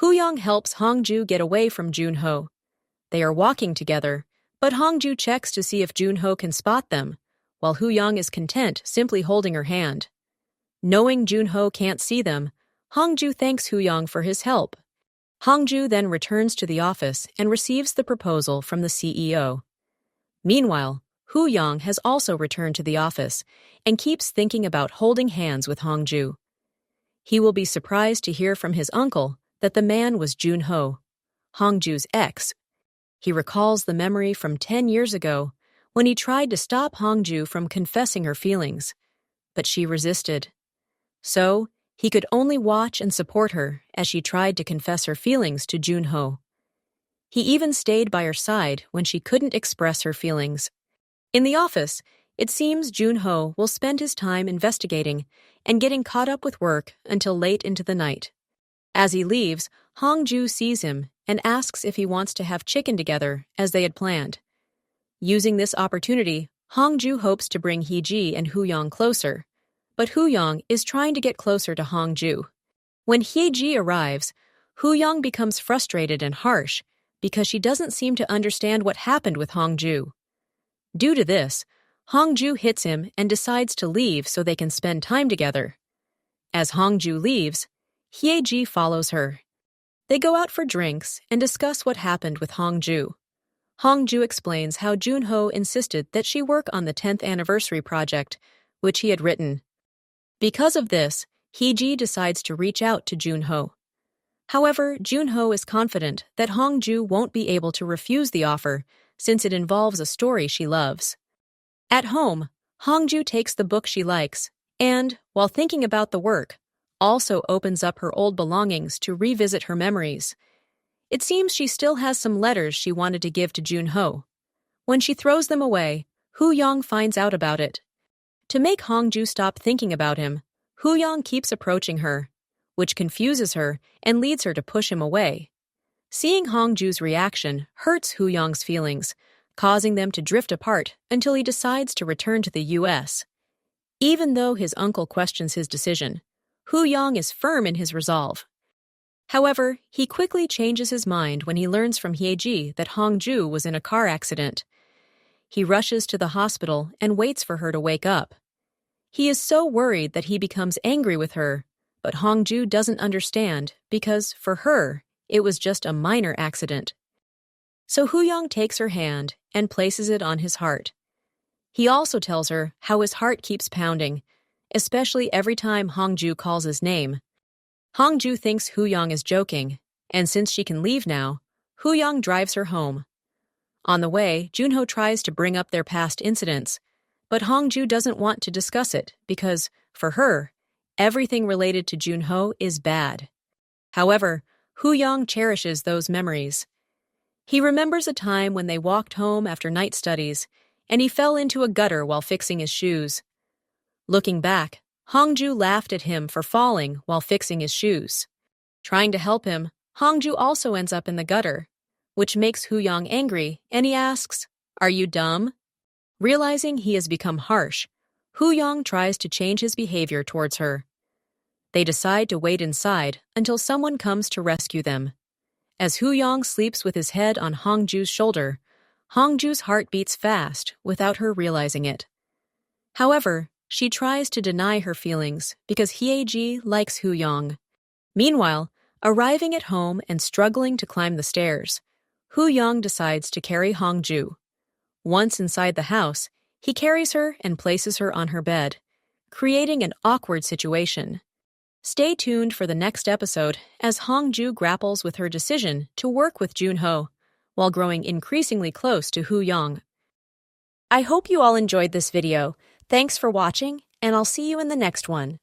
Hoo-young helps Hongju get away from Junho. They are walking together, but Hongju checks to see if Junho can spot them, while Hoo-young is content simply holding her hand. Knowing Junho can't see them, Hongju thanks Hoo-young for his help. Hongju then returns to the office and receives the proposal from the CEO. Meanwhile, Hoo-young has also returned to the office and keeps thinking about holding hands with Hongju. He will be surprised to hear from his uncle that the man was Junho, Hongju's ex. He recalls the memory from 10 years ago when he tried to stop Hongju from confessing her feelings, but she resisted. So, he could only watch and support her as she tried to confess her feelings to Junho. He even stayed by her side when she couldn't express her feelings. In the office, it seems Junho will spend his time investigating and getting caught up with work until late into the night. As he leaves, Hongju sees him and asks if he wants to have chicken together as they had planned. Using this opportunity, Hongju hopes to bring Heji and Hoo-young closer, but Hoo-young is trying to get closer to Hongju. When Heji arrives, Hoo-young becomes frustrated and harsh because she doesn't seem to understand what happened with Hongju. Due to this, Hongju hits him and decides to leave so they can spend time together. As Hongju leaves, Heji follows her. They go out for drinks and discuss what happened with Hongju. Hongju explains how Junho insisted that she work on the 10th anniversary project, which he had written. Because of this, Heji decides to reach out to Junho. However, Junho is confident that Hongju won't be able to refuse the offer since it involves a story she loves. At home, Hongju takes the book she likes and, while thinking about the work, also opens up her old belongings to revisit her memories. It seems she still has some letters she wanted to give to Junho. When she throws them away, Hoo-young finds out about it. To make Hongju stop thinking about him, Hoo-young keeps approaching her, which confuses her and leads her to push him away. Seeing Hongju's reaction hurts Hoo-young's feelings, causing them to drift apart until he decides to return to the U.S. Even though his uncle questions his decision, Hoo-young is firm in his resolve. However, he quickly changes his mind when he learns from Heji that Hongju was in a car accident. He rushes to the hospital and waits for her to wake up. He is so worried that he becomes angry with her, but Hongju doesn't understand because, for her, it was just a minor accident. So Hoo-young takes her hand and places it on his heart. He also tells her how his heart keeps pounding, especially every time Hongju calls his name. Hongju thinks Hoo-young is joking, and since she can leave now, Hoo-young drives her home. On the way, Junho tries to bring up their past incidents, but Hongju doesn't want to discuss it because, for her, everything related to Junho is bad. However, Hoo-young cherishes those memories. He remembers a time when they walked home after night studies, and he fell into a gutter while fixing his shoes. Looking back, Hongju laughed at him for falling while fixing his shoes. Trying to help him, Hongju also ends up in the gutter, which makes Hoo-young angry, and he asks, "Are you dumb?" Realizing he has become harsh, Hoo-young tries to change his behavior towards her. They decide to wait inside until someone comes to rescue them. As Hoo-young sleeps with his head on Hongju's shoulder, Hongju's heart beats fast without her realizing it. However, she tries to deny her feelings because Heji likes Hoo-young. Meanwhile, arriving at home and struggling to climb the stairs, Hoo-young decides to carry Hongju. Once inside the house, he carries her and places her on her bed, creating an awkward situation. Stay tuned for the next episode as Hongju grapples with her decision to work with Junho while growing increasingly close to Hoo-young. I hope you all enjoyed this video. Thanks for watching, and I'll see you in the next one.